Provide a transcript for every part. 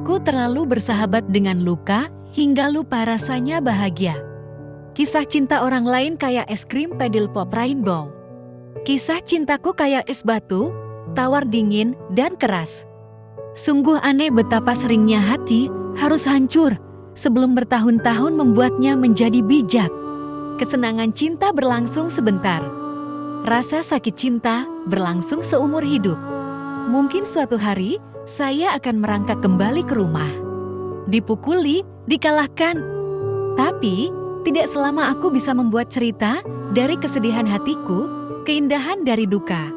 Aku terlalu bersahabat dengan luka hingga lupa rasanya bahagia. Kisah cinta orang lain kayak es krim Pedal Pop Rainbow. Kisah cintaku kayak es batu, tawar dingin dan keras. Sungguh aneh betapa seringnya hati harus hancur sebelum bertahun-tahun membuatnya menjadi bijak. Kesenangan cinta berlangsung sebentar. Rasa sakit cinta berlangsung seumur hidup. Mungkin suatu hari saya akan merangkak kembali ke rumah. Dipukuli, dikalahkan. Tapi tidak selama aku bisa membuat cerita dari kesedihan hatiku, keindahan dari duka.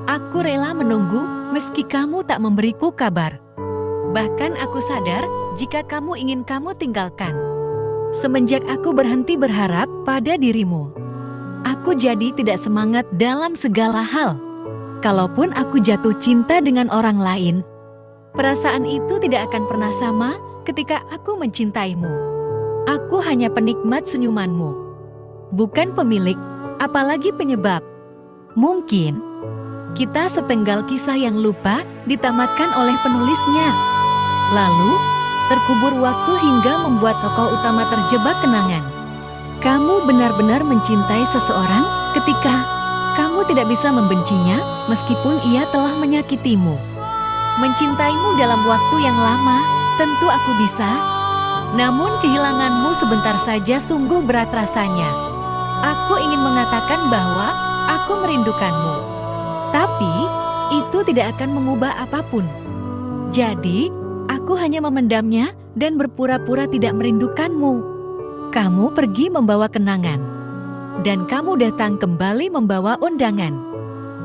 Aku rela menunggu meski kamu tak memberiku kabar. Bahkan aku sadar jika kamu ingin kamu tinggalkan. Semenjak aku berhenti berharap pada dirimu, aku jadi tidak semangat dalam segala hal. Kalaupun aku jatuh cinta dengan orang lain, perasaan itu tidak akan pernah sama ketika aku mencintaimu. Aku hanya penikmat senyumanmu, bukan pemilik, apalagi penyebab. Mungkin kita setenggal kisah yang lupa ditamatkan oleh penulisnya. Lalu, terkubur waktu hingga membuat tokoh utama terjebak kenangan. Kamu benar-benar mencintai seseorang ketika kamu tidak bisa membencinya meskipun ia telah menyakitimu. Mencintaimu dalam waktu yang lama, tentu aku bisa. Namun kehilanganmu sebentar saja sungguh berat rasanya. Aku ingin mengatakan bahwa aku merindukanmu. Tapi, itu tidak akan mengubah apapun. Jadi, aku hanya memendamnya dan berpura-pura tidak merindukanmu. Kamu pergi membawa kenangan. Dan kamu datang kembali membawa undangan.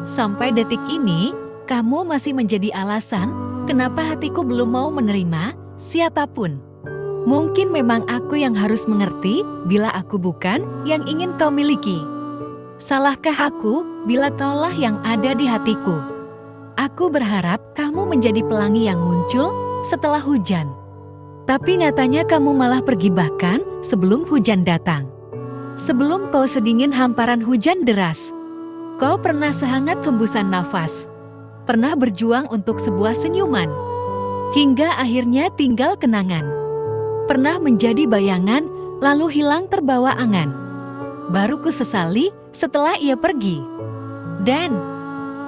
Sampai detik ini, kamu masih menjadi alasan kenapa hatiku belum mau menerima siapapun. Mungkin memang aku yang harus mengerti bila aku bukan yang ingin kau miliki. Salahkah aku bila kaulah yang ada di hatiku? Aku berharap kamu menjadi pelangi yang muncul setelah hujan. Tapi nyatanya kamu malah pergi bahkan sebelum hujan datang. Sebelum kau sedingin hamparan hujan deras. Kau pernah sehangat hembusan nafas. Pernah berjuang untuk sebuah senyuman. Hingga akhirnya tinggal kenangan. Pernah menjadi bayangan lalu hilang terbawa angan. Baru ku sesali setelah ia pergi. Dan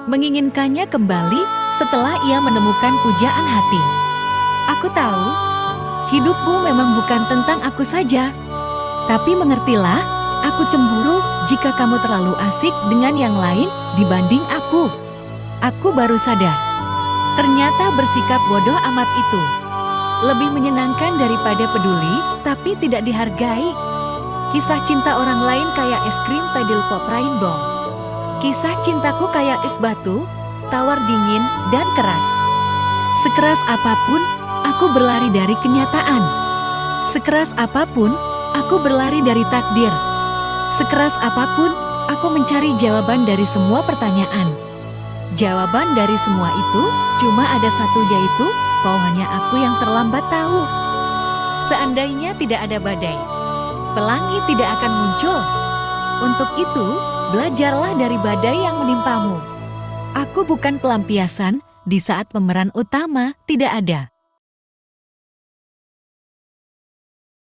menginginkannya kembali setelah ia menemukan pujaan hati. Aku tahu, hidupmu memang bukan tentang aku saja. Tapi mengertilah, aku cemburu jika kamu terlalu asik dengan yang lain dibanding aku. Aku baru sadar, ternyata bersikap bodoh amat itu lebih menyenangkan daripada peduli tapi tidak dihargai. Kisah cinta orang lain kayak es krim Pedal Pop Rainbow. Kisah cintaku kayak es batu, tawar dingin dan keras. Sekeras apapun, aku berlari dari kenyataan. Sekeras apapun, aku berlari dari takdir. Sekeras apapun, aku mencari jawaban dari semua pertanyaan. Jawaban dari semua itu cuma ada satu, yaitu kau hanya aku yang terlambat tahu. Seandainya tidak ada badai, pelangi tidak akan muncul. Untuk itu, belajarlah dari badai yang menimpamu. Aku bukan pelampiasan di saat pemeran utama tidak ada.